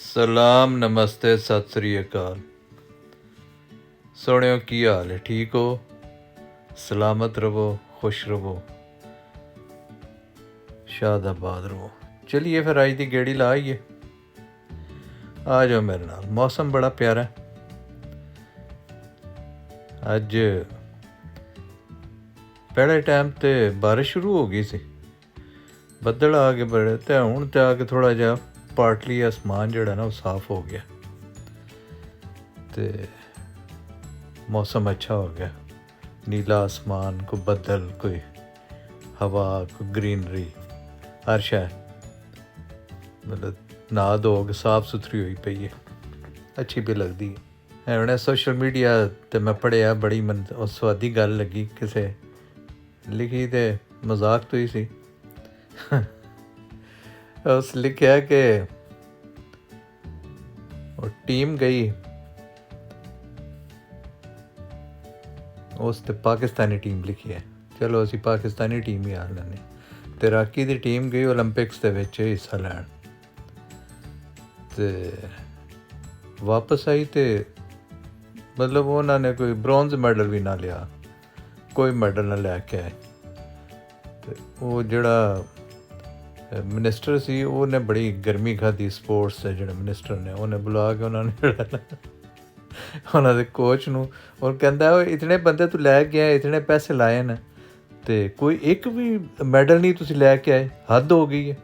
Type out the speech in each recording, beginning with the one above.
ਸਲਾਮ ਨਮਸਤੇ ਸਤਿ ਸ੍ਰੀ ਅਕਾਲ। ਸੋਹਣਿਓ, ਕੀ ਹਾਲ ਹੈ? ਠੀਕ ਹੋ? ਸਲਾਮਤ ਰਵੋ, ਖੁਸ਼ ਰਵੋ, ਸ਼ਾਦਾਬਾਦ ਰਵੋ। ਚਲਿਏ ਫਿਰ ਅੱਜ ਦੀ ਗੇੜੀ ਲਾ ਆਈਏ। ਆ ਜਾਓ ਮੇਰੇ ਨਾਲ। ਮੌਸਮ ਬੜਾ ਪਿਆਰਾ ਅੱਜ। ਪਹਿਲੇ ਟਾਈਮ ਤੇ ਬਾਰਿਸ਼ ਸ਼ੁਰੂ ਹੋ ਗਈ ਸੀ, ਬੱਦਲ ਆ ਕੇ ਬੜੇ, ਤੇ ਹੁਣ ਤੇ ਆ ਕੇ ਥੋੜ੍ਹਾ ਜਿਹਾ ਪਾਰਟਲੀ ਅਸਮਾਨ ਜਿਹੜਾ ਨਾ ਉਹ ਸਾਫ਼ ਹੋ ਗਿਆ ਤੇ ਮੌਸਮ ਅੱਛਾ ਹੋ ਗਿਆ। ਨੀਲਾ ਅਸਮਾਨ, ਕੋਈ ਬੱਦਲ, ਕੋਈ ਹਵਾ, ਕੋਈ ਗਰੀਨਰੀ, ਹਰ ਸ਼ੈ ਮਤਲਬ ਨਹਾ ਧੋ ਕੇ ਸਾਫ਼ ਸੁਥਰੀ ਹੋਈ ਪਈ ਹੈ, ਅੱਛੀ ਵੀ ਲੱਗਦੀ ਹੈ। ਹੁਣ ਸੋਸ਼ਲ ਮੀਡੀਆ 'ਤੇ ਮੈਂ ਪੜ੍ਹਿਆ, ਬੜੀ ਸਵਾਦੀ ਗੱਲ ਲੱਗੀ, ਕਿਸੇ ਲਿਖੀ ਤੇ ਮਜ਼ਾਕ ਤੋਂ ਹੀ ਸੀ। ਉਸ ਲਿਖਿਆ ਕਿ ਉਹ ਟੀਮ ਗਈ, ਉਸ 'ਤੇ ਪਾਕਿਸਤਾਨੀ ਟੀਮ ਲਿਖੀ ਹੈ, ਚਲੋ ਅਸੀਂ ਪਾਕਿਸਤਾਨੀ ਟੀਮ ਹੀ ਆ ਲੈਂਦੇ। ਤੈਰਾਕੀ ਦੀ ਟੀਮ ਗਈ ਓਲੰਪਿਕਸ ਦੇ ਵਿੱਚ ਹਿੱਸਾ ਲੈਣ, ਅਤੇ ਵਾਪਸ ਆਈ ਅਤੇ ਮਤਲਬ ਉਹਨਾਂ ਨੇ ਕੋਈ ਬ੍ਰੌਂਜ਼ ਮੈਡਲ ਵੀ ਨਾ ਲਿਆ, ਕੋਈ ਮੈਡਲ ਨਾ ਲੈ ਕੇ ਆਏ। ਅਤੇ ਉਹ ਜਿਹੜਾ ਮਿਨਿਸਟਰ ਸੀ ਉਹਨੇ ਬੜੀ ਗਰਮੀ ਖਾਧੀ। ਸਪੋਰਟਸ ਦੇ ਜਿਹੜੇ ਮਿਨਿਸਟਰ ਨੇ, ਉਹਨੇ ਬੁਲਾ ਕੇ ਉਹਨਾਂ ਨੇ ਜਿਹੜਾ ਉਹਨਾਂ ਦੇ ਕੋਚ ਨੂੰ, ਉਹ ਕਹਿੰਦਾ ਉਹ ਇਤਨੇ ਬੰਦੇ ਤੂੰ ਲੈ ਕੇ ਆਏ, ਇਤਨੇ ਪੈਸੇ ਲਾਏ ਨੇ, ਅਤੇ ਕੋਈ ਇੱਕ ਵੀ ਮੈਡਲ ਨਹੀਂ ਤੁਸੀਂ ਲੈ ਕੇ ਆਏ, ਹੱਦ ਹੋ ਗਈ ਹੈ।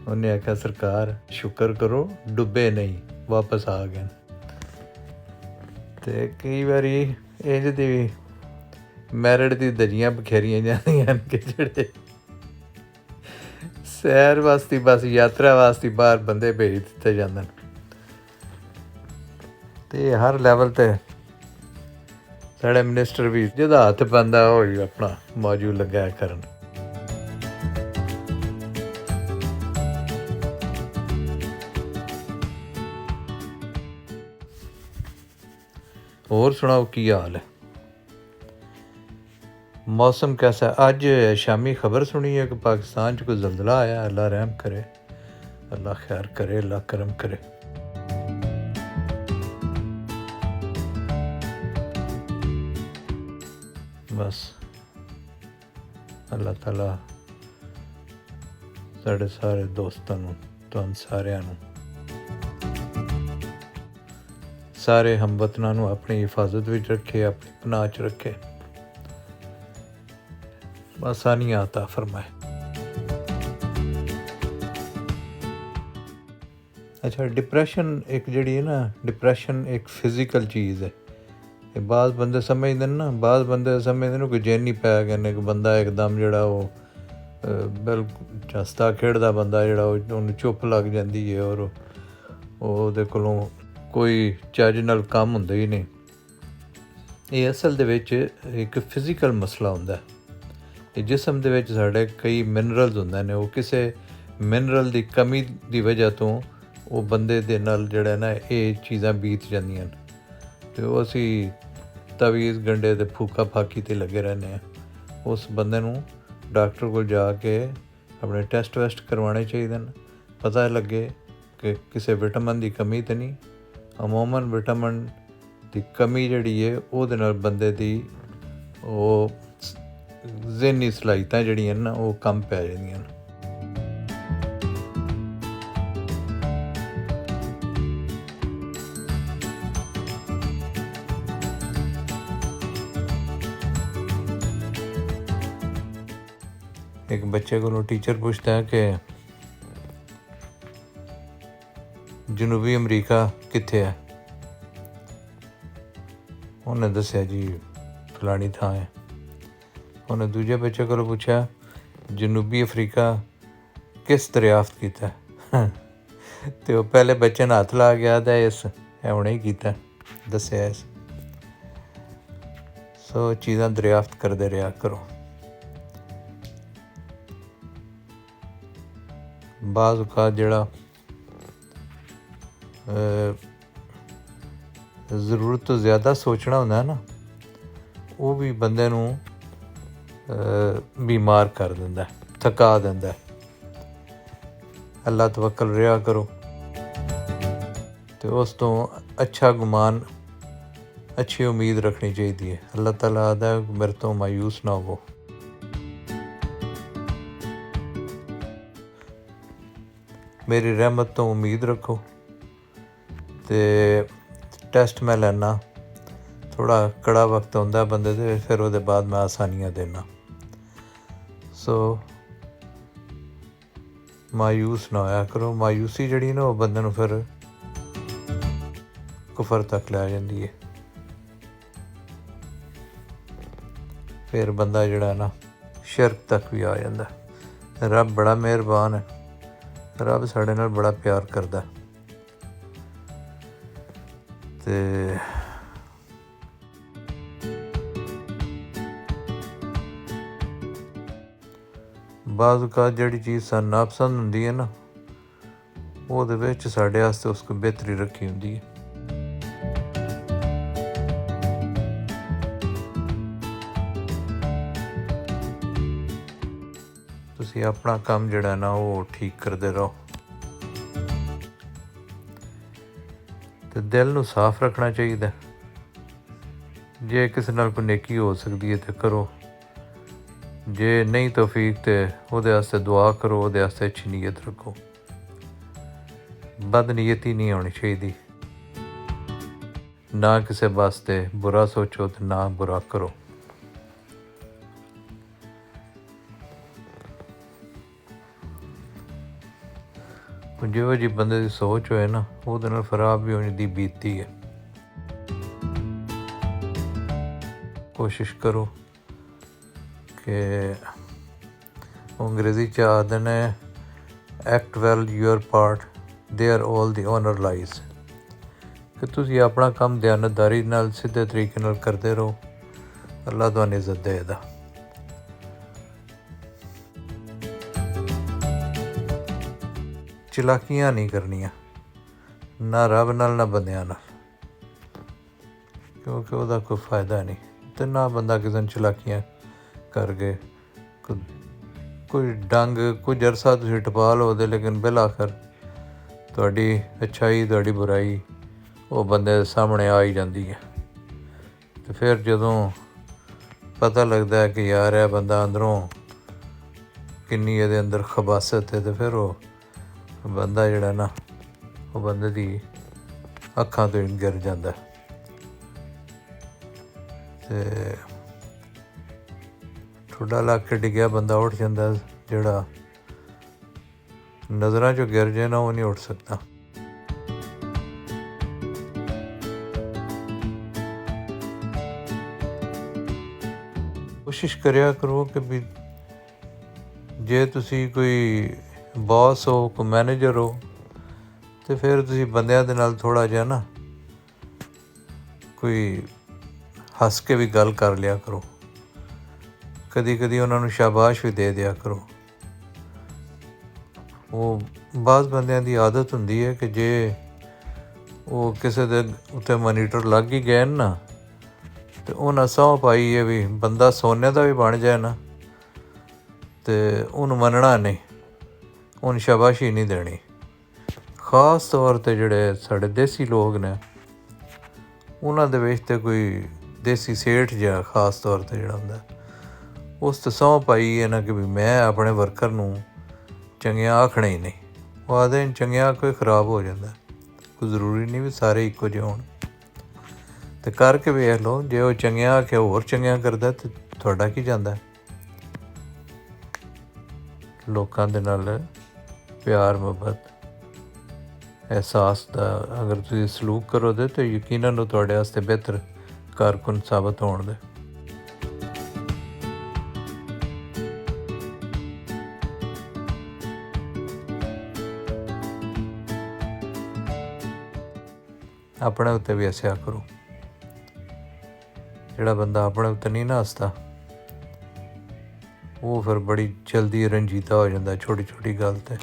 ਉਹਨੇ ਆਖਿਆ ਸਰਕਾਰ ਸ਼ੁਕਰ ਕਰੋ ਡੁੱਬੇ ਨਹੀਂ, ਵਾਪਸ ਆ ਗਏ। ਅਤੇ ਕਈ ਵਾਰੀ ਇੰਝ ਦੀ ਵੀ ਮੈਰਿਟ ਦੀ ਦਰੀਆਂ ਬਖੇਰੀਆਂ ਜਾਂਦੀਆਂ ਹਨ ਕਿ ਜਿਹੜੇ ਸੈਰ ਵਾਸਤੇ, ਬਸ ਯਾਤਰਾ ਵਾਸਤੇ ਬਾਹਰ ਬੰਦੇ ਭੇਜ ਦਿੱਤੇ ਜਾਂਦੇ ਨੇ। ਅਤੇ ਹਰ ਲੈਵਲ 'ਤੇ ਸਾਡੇ ਮਿਨਿਸਟਰ ਵੀ ਜਿਹਦਾ ਹੱਥ ਪੈਂਦਾ ਉਹ ਹੀ ਆਪਣਾ ਮੌਜੂ ਲੱਗਾ ਕਰਨ। ਹੋਰ ਸੁਣਾਓ, ਕੀ ਹਾਲ ਹੈ? ਮੌਸਮ ਕੈਸਾ? ਅੱਜ ਸ਼ਾਮੀ ਖਬਰ ਸੁਣੀ ਹੈ ਕਿ ਪਾਕਿਸਤਾਨ 'ਚ ਕੋਈ ਜ਼ਲਜ਼ਲਾ ਆਇਆ। ਅੱਲਾ ਰਹਿਮ ਕਰੇ, ਅੱਲਾ ਖੈਰ ਕਰੇ, ਅੱਲਾ ਕਰਮ ਕਰੇ। ਬਸ ਅੱਲਾ ਤਾਲਾ ਸਾਡੇ ਸਾਰੇ ਦੋਸਤਾਂ ਨੂੰ, ਤੁਹਾਨੂੰ ਸਾਰਿਆਂ ਨੂੰ, ਸਾਰੇ ਹਮਵਤਨਾਂ ਨੂੰ ਆਪਣੀ ਹਿਫਾਜ਼ਤ ਵਿੱਚ ਰੱਖੇ, ਆਪਣੀ ਪਨਾਹ 'ਚ ਰੱਖੇ, ਆਸਾਨੀਆਂ ਅਤਾ ਫਰਮਾਏ। ਅੱਛਾ, ਡਿਪਰੈਸ਼ਨ ਇੱਕ ਜਿਹੜੀ ਹੈ ਨਾ, ਡਿਪਰੈਸ਼ਨ ਇੱਕ ਫਿਜ਼ੀਕਲ ਚੀਜ਼ ਹੈ। ਇਹ ਬਾਅਦ ਬੰਦੇ ਸਮਝਦੇ ਨੇ ਨਾ, ਬਾਅਦ ਬੰਦੇ ਸਮਝਦੇ ਨੇ ਕੋਈ ਜੈਨੀ ਪੈ ਗਏ ਨੇ, ਇੱਕ ਬੰਦਾ ਇੱਕਦਮ ਜਿਹੜਾ ਉਹ ਬਿਲਕੁਲ ਹੱਸਦਾ ਖੇਡਦਾ ਬੰਦਾ ਜਿਹੜਾ ਉਹਨੂੰ ਚੁੱਪ ਲੱਗ ਜਾਂਦੀ ਹੈ, ਔਰ ਉਹਦੇ ਕੋਲੋਂ ਕੋਈ ਚੱਜ ਨਾਲ ਕੰਮ ਹੁੰਦਾ ਹੀ ਨਹੀਂ। ਇਹ ਅਸਲ ਦੇ ਵਿੱਚ ਇੱਕ ਫਿਜ਼ੀਕਲ ਮਸਲਾ ਹੁੰਦਾ। ਇਹ ਜਿਸਮ ਦੇ ਵਿੱਚ ਸਾਡੇ ਕਈ ਮਿਨਰਲਸ ਹੁੰਦੇ ਨੇ, ਉਹ ਕਿਸੇ ਮਿਨਰਲ ਦੀ ਕਮੀ ਦੀ ਵਜ੍ਹਾ ਤੋਂ ਉਹ ਬੰਦੇ ਦੇ ਨਾਲ ਜਿਹੜਾ ਨਾ ਇਹ ਚੀਜ਼ਾਂ ਬੀਤ ਜਾਂਦੀਆਂ ਨੇ, ਅਤੇ ਉਹ ਅਸੀਂ ਤਵੀਜ਼ ਗੰਢੇ ਅਤੇ ਫੂਕਾ ਫਾਕੀ 'ਤੇ ਲੱਗੇ ਰਹਿੰਦੇ ਹਾਂ। ਉਸ ਬੰਦੇ ਨੂੰ ਡਾਕਟਰ ਕੋਲ ਜਾ ਕੇ ਆਪਣੇ ਟੈਸਟ ਵੈਸਟ ਕਰਵਾਉਣੇ ਚਾਹੀਦੇ ਨੇ, ਪਤਾ ਲੱਗੇ ਕਿ ਕਿਸੇ ਵਿਟਾਮਿਨ ਦੀ ਕਮੀ ਤਾਂ ਨਹੀਂ। ਅਮੂਮਨ ਵਿਟਾਮਿਨ ਦੀ ਕਮੀ ਜਿਹੜੀ ਹੈ ਉਹਦੇ ਨਾਲ ਬੰਦੇ ਦੀ ਉਹ ਜ਼ਿਹਨੀ ਸਲਾਹੀਤਾਂ ਜਿਹੜੀਆਂ ਨਾ ਉਹ ਕੰਮ ਪੈ ਜਾਂਦੀਆਂ ਨੇ। ਇੱਕ ਬੱਚੇ ਕੋਲੋਂ ਟੀਚਰ ਪੁੱਛਦਾ ਕਿ ਜਨੂਬੀ ਅਮਰੀਕਾ ਕਿੱਥੇ ਹੈ? ਉਹਨੇ ਦੱਸਿਆ ਜੀ ਫਲਾਣੀ ਥਾਂ ਹੈ। ਉਹਨੇ ਦੂਜੇ ਬੱਚੇ ਕੋਲੋਂ ਪੁੱਛਿਆ ਜਨੂਬੀ ਅਫਰੀਕਾ ਕਿਸ ਦਰਿਆਫਤ ਕੀਤਾ? ਅਤੇ ਉਹ ਪਹਿਲੇ ਬੱਚੇ ਨੇ ਹੱਥ ਲਾ ਗਿਆ ਤਾਂ ਇਸ ਹੁਣੇ ਹੀ ਕੀਤਾ, ਦੱਸਿਆ ਇਸ। ਸੋ ਚੀਜ਼ਾਂ ਦਰਿਆਫਤ ਕਰਦੇ ਰਿਹਾ ਕਰੋ। ਬਾਜ਼ ਔਕਾਤ ਜਿਹੜਾ ਜ਼ਰੂਰਤ ਤੋਂ ਜ਼ਿਆਦਾ ਸੋਚਣਾ ਹੁੰਦਾ ਨਾ, ਉਹ ਵੀ ਬੰਦੇ ਨੂੰ ਬਿਮਾਰ ਕਰ ਦਿੰਦਾ, ਥਕਾ ਦਿੰਦਾ। ਅੱਲਾ ਤਵੱਕਲ ਰਿਹਾ ਕਰੋ। तो उस तो अच्छा गुमान, अच्छी उम्मीद रखनी चाहिए। अल्लाह ताला आदा है मेरे तो मायूस ना हो। मेरी रहमत तो उम्मीद रखो। तो टेस्ट मैं लैना, थोड़ा कड़ा वक्त होंदा बंदे दे, फिर उसदे बाद मैं आसानियां देना। सो मायूस ना होया करो। मायूसी जिहड़ी ना वो बंदे नूं फिर कुफर तक लै जांदी है। फिर बंदा जिहड़ा ना शिरक तक भी आ जांदा। रब बड़ा मेहरबान है, रब साढ़े नाल बड़ा प्यार करदा। ते बाज़ औक़ात जिहड़ी चीज़ सानूं नापसंद हुंदी है ना, ओहदे विच साढ़े आस्ते उसको बेहतरी रखी हुंदी है। तुसीं अपना काम जिहड़ा ना वो ठीक करदे रहो। ते दिल नूं साफ रखना चाहिए। जे किसी नाल कोई नेकी हो सकती है तो करो, जे नहीं तौफीक तो ਉਹਦੇ वास्ते दुआ करो, ਉਹਦੇ वास्ते अच्छी नीयत रखो। बदनीयती नहीं होनी चाहिए। ना किसी वास्ते बुरा सोचो तो ना बुरा करो। जिहो जी बंदे की सोच होए ना, ਉਹਦੇ ਨਾਲ खराब भी होने की बीती है। कोशिश करो कि अंग्रेज़ी च आखदे ने act well your part there all the honour lies, कि तुसीं अपना काम दयानतदारी नाल सीधे तरीके नाल करदे रहो, अल्लाह तुहानूं इज़्ज़त देगा। चलाकियां नहीं करनियां, ना रब नाल ना बंदियां नाल, क्योंकि ਉਹਦਾ कोई फ़ायदा नहीं। तो ना बंदा किसी ने चलाकियां करके कोई डंग कुछ अरसा तुसीं टपा लो दे, लेकिन बिल आखिर तुहाडी अच्छाई तुहाडी बुराई वो बंदे दे सामने आ ही जाती है। तो फिर जदों पता लगता है कि यार यह बंदा अंदरों किन्नी इहदे अंदर खबासत है, तो फिर वो बंदा जिहड़ा ना वो बंदे दी अखां तो गिर जाता है। ते ठुड्डा ला के डिग्गिया बंदा उठ जाता, जिहड़ा नज़रां चों गिर जाए ना वो नहीं उठ सकता। कोशिश करिया करो कि भी जे तुसी कोई बॉस हो, कोई मैनेजर हो, तो फिर तुसी बंदियां दे नाल थोड़ा जिहा ना कोई हस के भी गल कर लिया करो। कदी कदी उन्होंने शाबाश भी दे दिया करो। वो बाज़ बंदियां दी आदत हुंदी है कि जे वो किसी दे उत्ते मोनीटर लग ही गए ना, तो उन्हें सौं पाई है भी बंदा सोने का भी बन जाए ना, तो उन्हें मनना नहीं, उन्हें शाबाशी नहीं देनी। ख़ास तौर पर जिहड़े साढ़े देसी लोग ने, उन्हां दे विच ते कोई देसी सेठ जिहा खास तौर पर जिहड़ा हुंदा उस ते सौं पाई है ना कि भी मैं अपने वर्कर नूं चंगिया आखना ही नहीं। वो आखदे चंगिया कोई ख़राब हो जाता, कोई ज़रूरी नहीं भी सारे इक्को जिहे होण। तो करके वेख लो, जे वो चंगिया आखे होर चंगिया करदा तो तुहाडा की जांदा। लोकां दे नाल प्यार मुहब्बत एहसास दा अगर तुसीं सलूक करो दे तो यकीनन वो तुहाडे वास्ते बेहतर कारकुन साबित होण दे। अपने उत्ते भी हस्या करो। जिहड़ा बंदा अपने उत्ते नहीं ना हसदा, वो फिर बड़ी जल्दी रंजीदा हो जाता छोटी छोटी गल ते।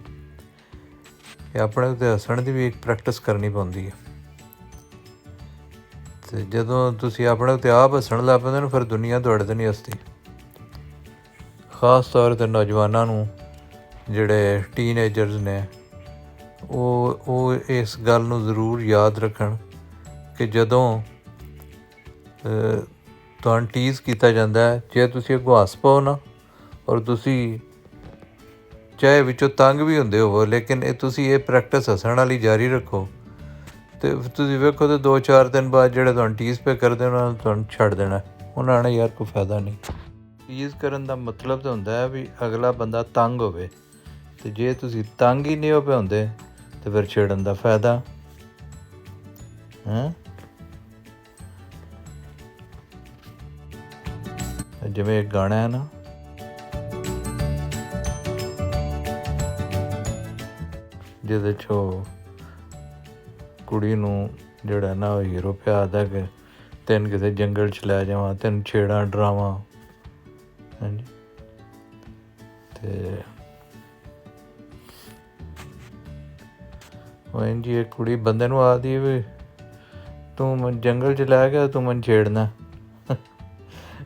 अपने उत्ते हसण की भी एक प्रैक्टिस करनी पौंदी है। तो जदों तुसीं अपने उत्ते आप हसण लग पैंदे ना, फिर दुनिया तुहाडे ते नहीं हसदी। खास तौर पर नौजवानों नूं, जिहड़े टीनएजर्स ने, ਉਹ ਇਸ ਗੱਲ ਨੂੰ ਜ਼ਰੂਰ ਯਾਦ ਰੱਖਣ ਕਿ ਜਦੋਂ ਤੁਹਾਨੂੰ ਟੀਜ਼ ਕੀਤਾ ਜਾਂਦਾ ਹੈ, ਜੇ ਤੁਸੀਂ ਅੱਗੋਂ ਹੱਸ ਪਾਓ ਨਾ, ਔਰ ਤੁਸੀਂ ਚਾਹੇ ਵਿੱਚੋਂ ਤੰਗ ਵੀ ਹੁੰਦੇ ਹੋਵੋ, ਲੇਕਿਨ ਤੁਸੀਂ ਇਹ ਪ੍ਰੈਕਟਿਸ ਹੱਸਣ ਵਾਲੀ ਜਾਰੀ ਰੱਖੋ, ਅਤੇ ਤੁਸੀਂ ਵੇਖੋ ਤਾਂ 2-4 ਦਿਨ ਬਾਅਦ ਜਿਹੜੇ ਤੁਹਾਨੂੰ ਟੀਜ਼ ਪੇ ਕਰਦੇ ਉਹਨਾਂ ਨੂੰ ਤੁਹਾਨੂੰ ਛੱਡ ਦੇਣਾ। ਉਹਨਾਂ ਨੇ ਯਾਰ ਕੋਈ ਫਾਇਦਾ ਨਹੀਂ। ਟੀਜ਼ ਕਰਨ ਦਾ ਮਤਲਬ ਤਾਂ ਹੁੰਦਾ ਹੈ ਵੀ ਅਗਲਾ ਬੰਦਾ ਤੰਗ ਹੋਵੇ, ਅਤੇ ਜੇ ਤੁਸੀਂ ਤੰਗ ਹੀ ਨਹੀਂ ਹੋ ਪਏ ਹੁੰਦੇ ਤਾਂ ਫਿਰ ਛੇੜਨ ਦਾ ਫਾਇਦਾ ਹੈ। ਜਿਵੇਂ ਇੱਕ ਗਾਣਾ ਹੈ ਨਾ, ਜਿਹਦੇ 'ਚ ਉਹ ਕੁੜੀ ਨੂੰ ਜਿਹੜਾ ਨਾ ਉਹ ਹੀਰੋ ਪਿਆਰਦਾ ਕਿ ਤੈਨੂੰ ਕਿਤੇ ਜੰਗਲ 'ਚ ਲੈ ਜਾਵਾਂ, ਤੈਨੂੰ ਛੇੜਾਂ ਡਰਾਵਾਂ। ਹਾਂਜੀ, ਅਤੇ ਉਹ ਇੰਝ ਇੱਕ ਕੁੜੀ ਬੰਦੇ ਨੂੰ ਆਖਦੀ ਵੀ ਤੂੰ ਜੰਗਲ 'ਚ ਲੈ ਗਿਆ, ਤੂੰ ਮੈਨੂੰ ਛੇੜਨਾ।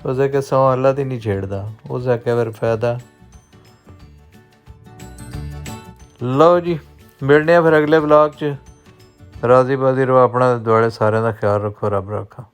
ਉਸਦਾ ਕਿ ਸੌ ਅੱਲਾ ਦੀ ਨਹੀਂ ਛੇੜਦਾ। ਉਸਦਾ ਕਿ ਫਿਰ ਫਾਇਦਾ। ਲਓ ਜੀ, ਮਿਲਦੇ ਹਾਂ ਫਿਰ ਅਗਲੇ ਵਲੌਗ 'ਚ। ਰਾਜ਼ੀ ਬਾਜ਼ੀ ਰਹੋ, ਆਪਣਾ ਦੁਆਲੇ ਸਾਰਿਆਂ ਦਾ ਖਿਆਲ ਰੱਖੋ, ਰੱਬ ਰੱਖਾ।